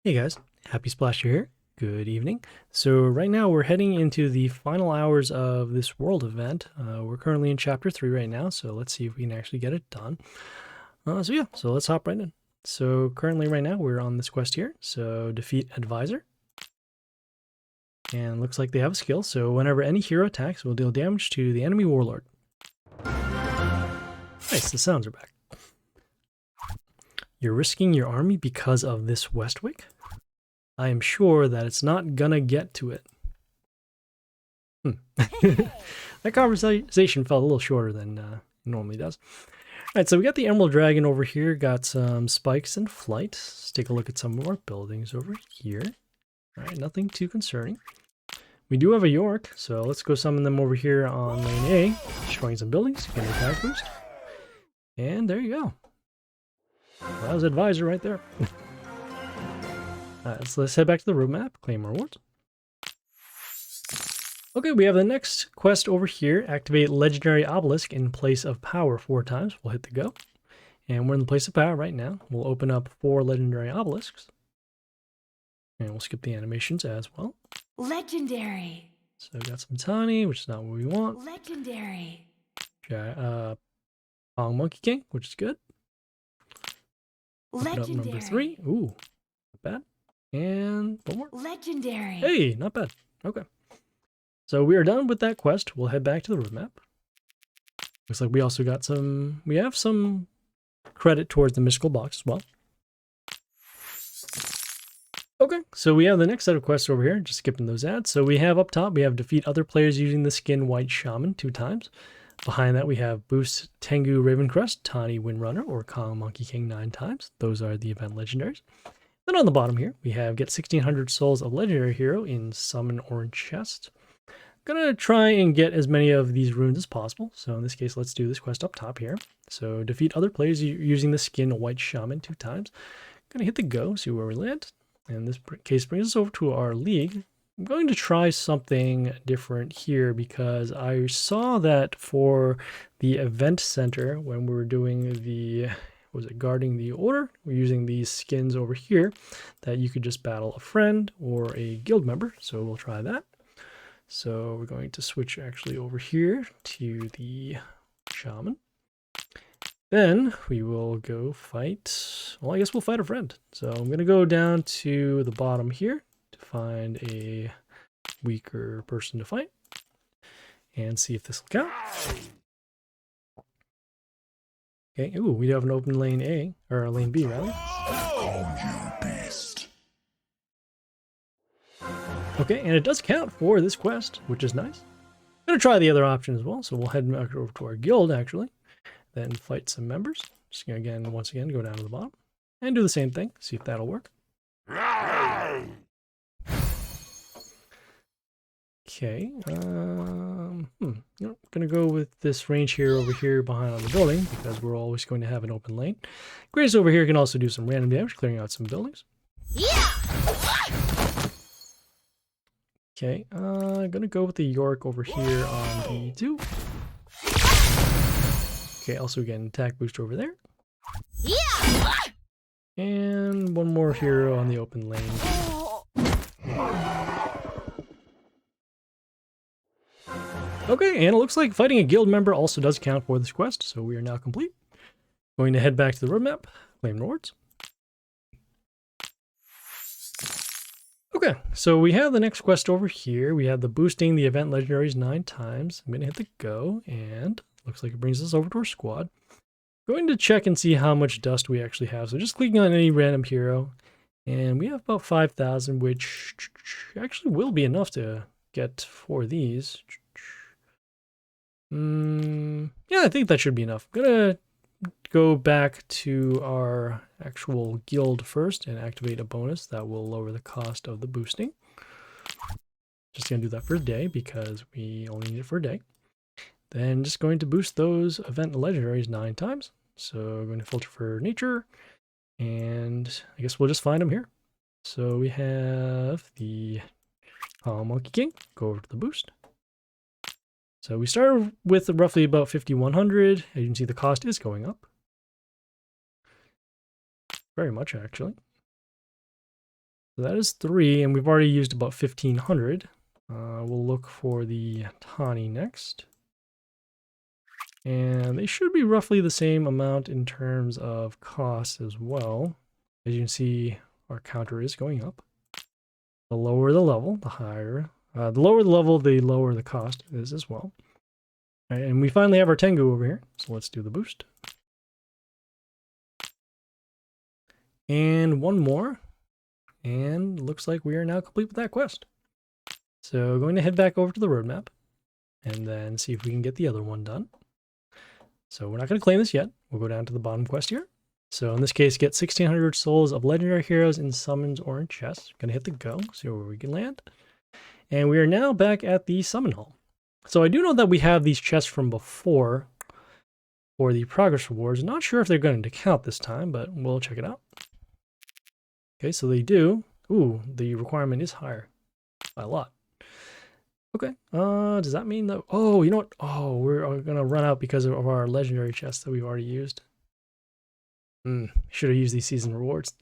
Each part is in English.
Hey guys, Happysplasher here. Good evening. So right now we're heading into the final hours of this world event. We're currently in chapter 3 right now, so let's see if we can actually get it done. So let's hop right in. So currently right now we're on this quest here. So defeat advisor. And looks like they have a skill, so whenever any hero attacks, will deal damage to the enemy warlord. Nice, the sounds are back. You're risking your army because of this Westwick? I am sure that it's not gonna get to it. That conversation felt a little shorter than it normally does. Alright, so we got the Emerald Dragon over here, got some spikes and flight. Let's take a look at some of our buildings over here. Alright, nothing too concerning. We do have a York, so let's go summon them over here on lane A, destroying some buildings, get an attack boost. And there you go. Well, that was Advisor right there. Alright, so let's head back to the roadmap, claim rewards. Okay, we have the next quest over here. Activate Legendary Obelisk in place of power 4 times. We'll hit the go. And we're in the place of power right now. We'll open up 4 Legendary Obelisks. And we'll skip the animations as well. Legendary. So we got some Tani, which is not what we want. Legendary. Monkey King, which is good. Legendary. Open up number 3. Ooh, not bad. And one more. Legendary. Hey, not bad. Okay. So we are done with that quest. We'll head back to the roadmap. Looks like we also got we have some credit towards the mystical box as well. Okay, so we have the next set of quests over here, just skipping those ads. So we have up top, we have defeat other players using the skin White Shaman 2 times. Behind that, we have boost Tengu Ravencrest, Tani Windrunner, or Kong Monkey King 9 times. Those are the event legendaries. Then on the bottom here, we have get 1600 souls of legendary hero in summon orange chest. Gonna try and get as many of these runes as possible. So in this case, let's do this quest up top here. So defeat other players using the skin White Shaman 2 times. Gonna hit the go, see where we land. And this case brings us over to our league. I'm going to try something different here because I saw that for the event center when we were doing the, guarding the order, we're using these skins over here that you could just battle a friend or a guild member. So we'll try that. So we're going to switch actually over here to the shaman. Then we will go fight, well, I guess we'll fight a friend. So I'm going to go down to the bottom here to find a weaker person to fight and see if this will count. Okay, ooh, we do have an open lane A, or lane B rather. Okay, and it does count for this quest, which is nice. I'm going to try the other option as well, so we'll head back over to our guild, actually. Then fight some members. Just going to, once again, go down to the bottom. And do the same thing, see if that'll work. Okay, I'm going to go with this range here over here behind on the building, because we're always going to have an open lane. Grace over here can also do some random damage, clearing out some buildings. Yeah. Okay, I'm gonna go with the York over here on B2. Okay, also get an attack boost over there. Yeah. And one more hero on the open lane. Okay, and it looks like fighting a guild member also does count for this quest, so we are now complete. Going to head back to the roadmap, claim rewards. Okay, so we have the next quest over here. We have the boosting the event legendaries 9 times. I'm going to hit the go, and looks like it brings us over to our squad. Going to check and see how much dust we actually have. So just clicking on any random hero, and we have about 5,000, which actually will be enough to get 4 of these. Yeah, I think that should be enough. I'm going to go back to our actual guild first and activate a bonus that will lower the cost of the boosting. Just going to do that for a day because we only need it for a day. Then just going to boost those event legendaries 9 times. So I'm going to filter for nature, and I guess we'll just find them here. So we have the Monkey King. Go over to the boost. So we started with roughly about 5,100. As you can see, the cost is going up. Very much, actually. So that is 3, and we've already used about 1,500. We'll look for the Tani next. And they should be roughly the same amount in terms of cost as well. As you can see, our counter is going up. The lower the level, the higher. The lower the level, the lower the cost is as well. All right, and we finally have our Tengu over here. So let's do the boost. And one more. And looks like we are now complete with that quest. So going to head back over to the roadmap and then see if we can get the other one done. So we're not going to claim this yet. We'll go down to the bottom quest here. So in this case, get 1,600 souls of legendary heroes in summons or in chests. Going to hit the go, see where we can land. And we are now back at the summon hall. So I do know that we have these chests from before for the progress rewards. Not sure if they're going to count this time, but we'll check it out. Okay, so they do. Ooh, the requirement is higher by a lot. Okay, does that mean that, oh, you know what? Oh, we're gonna run out because of our legendary chests that we've already used. Should have used these season rewards.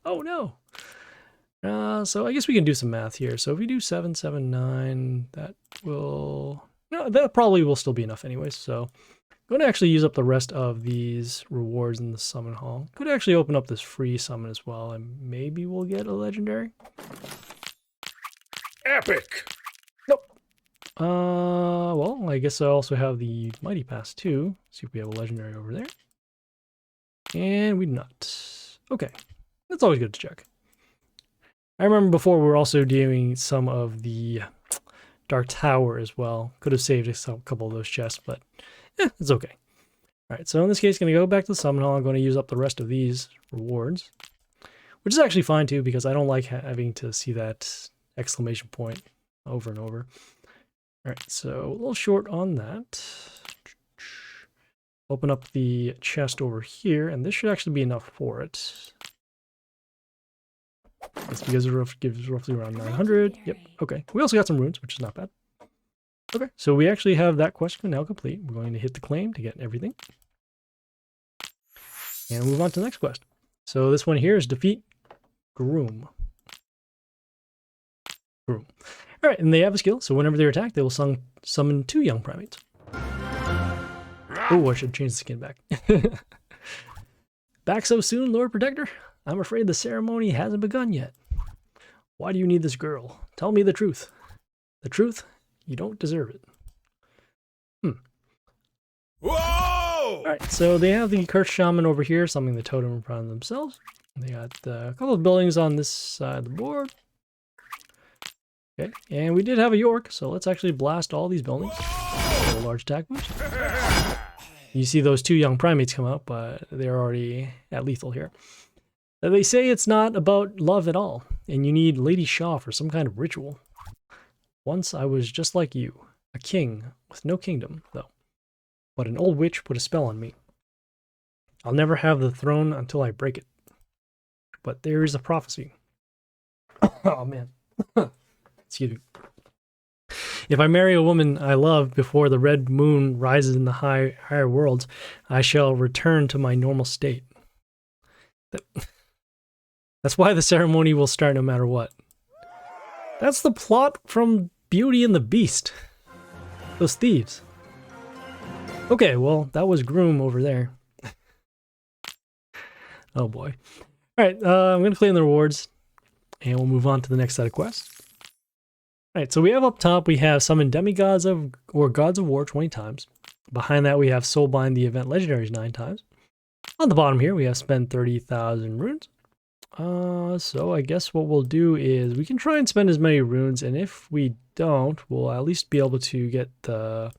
Oh no. So I guess we can do some math here. So if we do 779, that will, no, that probably will still be enough anyways. So I'm going to actually use up the rest of these rewards in the summon hall. Could actually open up this free summon as well, and maybe we'll get a legendary. Epic! Nope. Well, I guess I also have the Mighty Pass too. See if we have a legendary over there. And we do not. Okay. That's always good to check. I remember before we were also doing some of the Dark Tower as well. Could have saved a couple of those chests, but it's okay. All right, so in this case, going to go back to the summon hall. I'm going to use up the rest of these rewards, which is actually fine too, because I don't like having to see that exclamation point over and over. All right, so a little short on that. Open up the chest over here, and this should actually be enough for it. That's because it gives roughly around 900. Yep, okay. We also got some runes, which is not bad. Okay, so we actually have that quest now complete. We're going to hit the claim to get everything. And move on to the next quest. So this one here is defeat Groom. All right, and they have a skill, so whenever they're attacked, they will summon 2 young primates. Oh, I should change the skin back. Back so soon, Lord Protector? I'm afraid the ceremony hasn't begun yet. Why do you need this girl? Tell me the truth. The truth? You don't deserve it. Whoa! Alright, so they have the Cursed Shaman over here, summoning the totem in front of themselves. They got a couple of buildings on this side of the board. Okay, and we did have a York, so let's actually blast all these buildings. A large attack boost. You see those 2 young primates come out, but they're already at lethal here. They say it's not about love at all, and you need Lady Shaw for some kind of ritual. Once I was just like you, a king with no kingdom, though. But an old witch put a spell on me. I'll never have the throne until I break it. But there is a prophecy. Oh, man. Excuse me. If I marry a woman I love before the red moon rises in the higher worlds, I shall return to my normal state. That's why the ceremony will start no matter what. That's the plot from Beauty and the Beast. Those thieves. Okay, well, that was Groom over there. Oh boy. Alright, I'm going to claim the rewards, and we'll move on to the next set of quests. Alright, so we have up top, we have summon Demigods or Gods of War 20 times. Behind that, we have Soulbind the event legendaries 9 times. On the bottom here, we have spend 30,000 runes. So I guess what we'll do is we can try and spend as many runes, and if we don't, we'll at least be able to get the,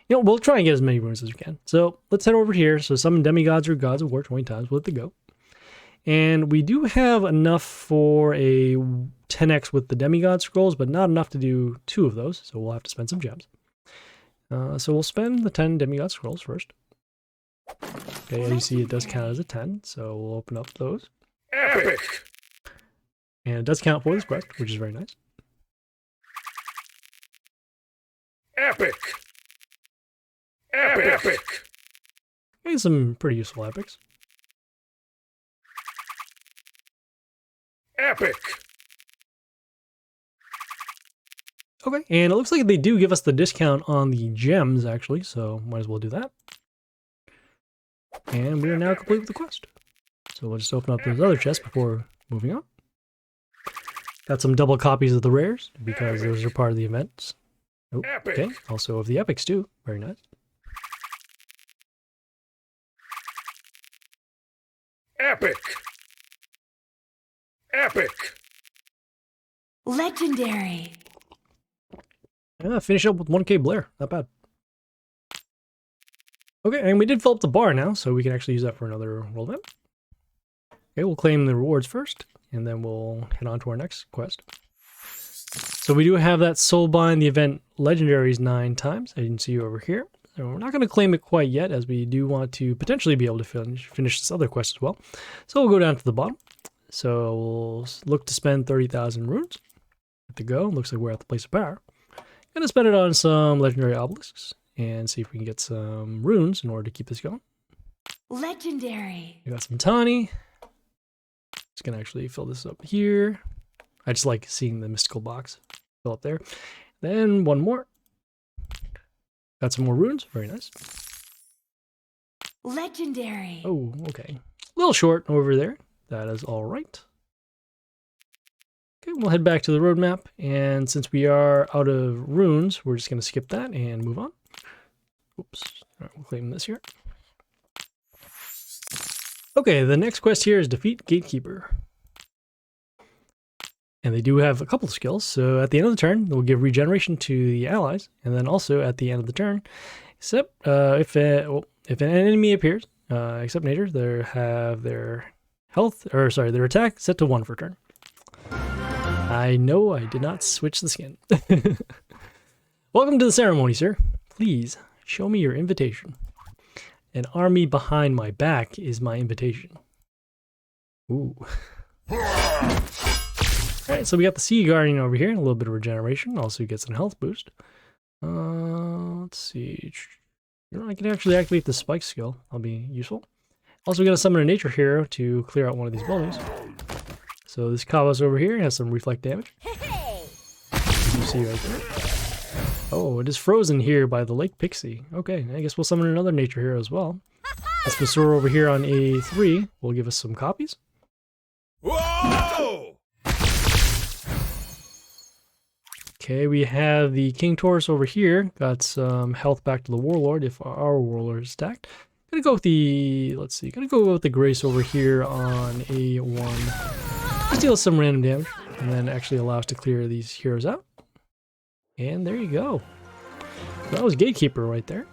we'll try and get as many runes as we can. So let's head over here. So summon Demigods or Gods of War 20 times. We'll let it go. And we do have enough for a 10x with the Demigod scrolls, but not enough to do 2 of those. So we'll have to spend some gems. So we'll spend the 10 Demigod scrolls first. Okay, as you see, it does count as a 10. So we'll open up those. Epic! And it does count for this quest, which is very nice. Epic! Epic! Epic! And some pretty useful epics. Epic. Okay, and it looks like they do give us the discount on the gems, actually, so might as well do that. And we are now complete with the quest. So we'll just open up those other chests before moving on. Got some double copies of the rares, because those are part of the events. Oh, okay, also of the epics too. Very nice. Epic. Epic. Legendary. Yeah, finish up with 1K Blair. Not bad. Okay, and we did fill up the bar now, so we can actually use that for another world event. Okay, we'll claim the rewards first, and then we'll head on to our next quest. So we do have that Soulbind the event legendaries 9 times, as you can see over here. So we're not going to claim it quite yet, as we do want to potentially be able to finish this other quest as well. So we'll go down to the bottom. So we'll look to spend 30,000 runes. Good to go. Looks like we're at the place of power. Gonna spend it on some legendary obelisks and see if we can get some runes in order to keep this going. Legendary. We got some Tani. Just gonna actually fill this up here. I just like seeing the mystical box fill up there. Then one more. Got some more runes. Very nice. Legendary. Oh, okay. A little short over there. That is all right. Okay, we'll head back to the roadmap, and since we are out of runes, we're just going to skip that and move on. Oops. All right, we'll claim this here. Okay, the next quest here is defeat Gatekeeper. And they do have a couple of skills, so at the end of the turn, they'll give regeneration to the allies, and then also at the end of the turn, except if an enemy appears, except Nature, they have their their attack set to 1 for turn. I know I did not switch the skin. Welcome to the ceremony, sir. Please show me your invitation. An army behind my back is my invitation. Ooh. Alright, so we got the Sea Guardian over here, a little bit of regeneration. Also gets some health boost. Let's see. I can actually activate the spike skill. That'll be useful. Also, we gotta summon a nature hero to clear out one of these buildings. So this Kavos over here has some reflect damage. You see right there. Oh, it is frozen here by the Lake Pixie. Okay, I guess we'll summon another nature hero as well. This Vasura over here on A3 will give us some copies. Whoa! Okay, we have the King Taurus over here. Got some health back to the Warlord if our Warlord is stacked. Gonna go with the, let's see, gonna go with the Grace over here on A1. Just deal some random damage, and then actually allow us to clear these heroes out. And there you go. So that was Gatekeeper right there.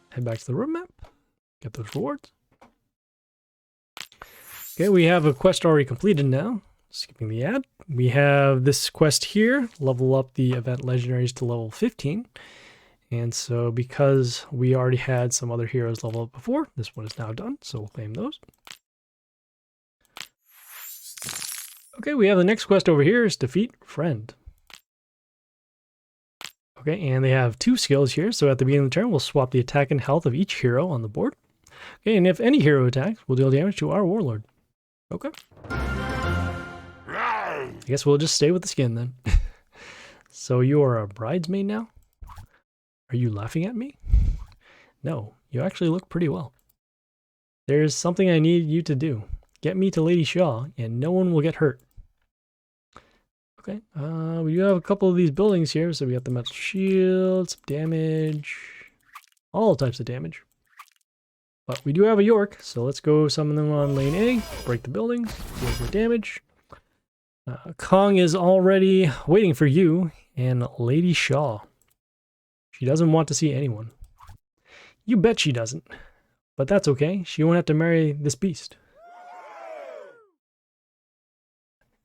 Head back to the roadmap. Get those rewards. Okay, we have a quest already completed now. Skipping the ad. We have this quest here. Level up the event legendaries to level 15. And so because we already had some other heroes level up before, this one is now done. So we'll claim those. Okay, we have the next quest over here is defeat friend. Okay, and they have 2 skills here. So at the beginning of the turn, we'll swap the attack and health of each hero on the board. Okay, and if any hero attacks, we'll deal damage to our Warlord. Okay. I guess we'll just stay with the skin then. So you are a bridesmaid now? Are you laughing at me? No, you actually look pretty well. There's something I need you to do. Get me to Lady Shaw, and no one will get hurt. Okay, we do have a couple of these buildings here. So we got the metal shields, damage, all types of damage. But we do have a York, so let's go summon them on lane A, break the buildings, deal good damage. Kong is already waiting for you, and Lady Shaw. She doesn't want to see anyone. You bet she doesn't. But that's okay, she won't have to marry this beast.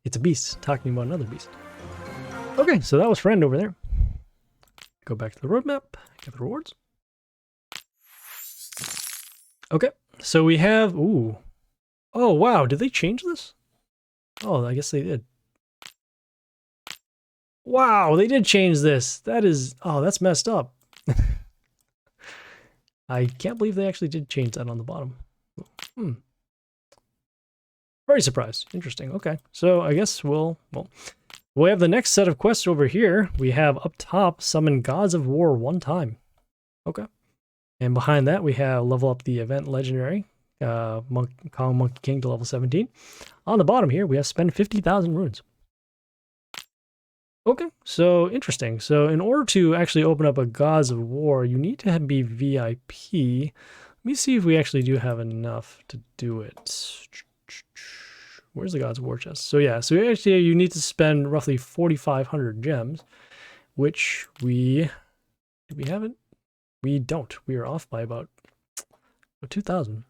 It's a beast talking about another beast. Okay, so that was friend over there. Go back to the roadmap, get the rewards. Okay, so we have, ooh. Oh wow, did they change this? Oh, I guess they did. Wow, they did change this. That is, oh, that's messed up. I can't believe they actually did change that on the bottom. Very surprised. Interesting. Okay. So I guess we have the next set of quests over here. We have up top, summon Gods of War 1 time. Okay. And behind that, we have level up the event legendary, Kong Monkey King to level 17. On the bottom here, we have spend 50,000 runes. Okay, so interesting. So in order to actually open up a Gods of War, you need to be VIP. Let me see if we actually do have enough to do it. Where's the Gods of War chest? So yeah, so actually you need to spend roughly 4,500 gems, which do we have it? We don't. We are off by about 2,000.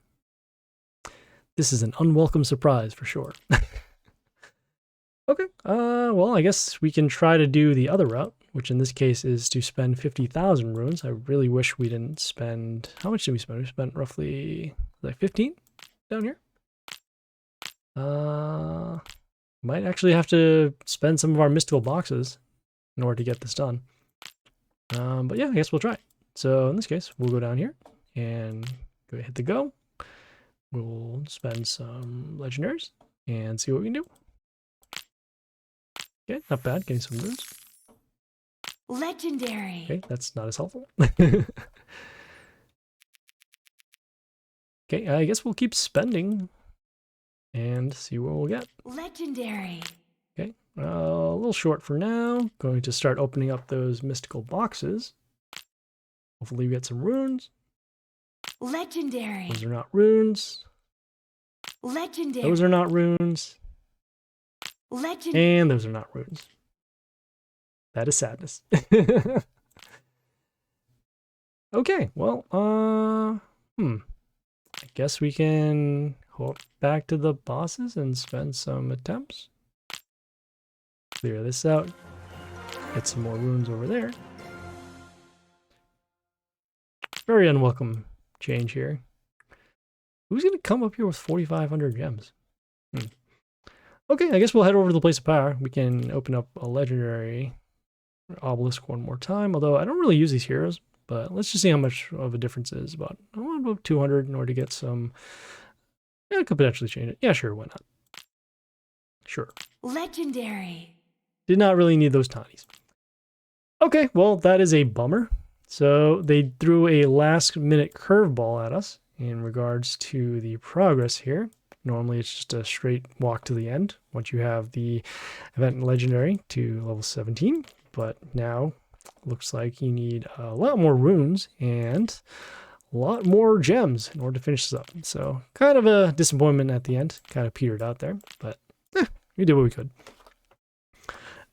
This is an unwelcome surprise for sure. Okay, well, I guess we can try to do the other route, which in this case is to spend 50,000 runes. I really wish we didn't spend... How much did we spend? We spent roughly, like 15 down here. Might actually have to spend some of our mystical boxes in order to get this done. But yeah, I guess we'll try it. So in this case, we'll go down here and go hit the go. We'll spend some legendaries and see what we can do. Okay, not bad, getting some runes. Legendary. Okay, that's not as helpful. Okay, I guess we'll keep spending and see what we'll get. Legendary. Okay, a little short for now. Going to start opening up those mystical boxes. Hopefully we get some runes. Legendary. Those are not runes. Legendary. Those are not runes. Legendary. And those are not runes. That is sadness. Okay, well, I guess we can hop back to the bosses and spend some attempts. Clear this out. Get some more runes over there. Very unwelcome change here. Who's going to come up here with 4,500 gems? Okay, I guess we'll head over to the Place of Power. We can open up a legendary Obelisk one more time, although I don't really use these heroes, but let's just see how much of a difference it is. About 200 in order to get some... Yeah, I could potentially change it. Yeah, sure, why not? Sure. Legendary. Did not really need those Tanis. Okay, well, that is a bummer. So they threw a last-minute curveball at us in regards to the progress here. Normally, it's just a straight walk to the end once you have the event legendary to level 17. But now, looks like you need a lot more runes and a lot more gems in order to finish this up. So, kind of a disappointment at the end. Kind of petered out there, but we did what we could.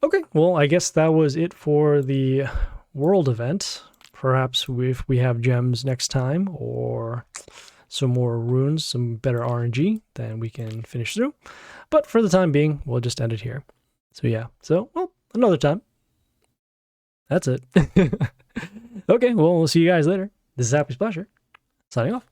Okay, well, I guess that was it for the world event. Perhaps if we have gems next time or some more runes, some better RNG, then we can finish through. But for the time being, we'll just end it here. So yeah, well, another time. That's it. Okay, well, we'll see you guys later. This is Happysplasher, signing off.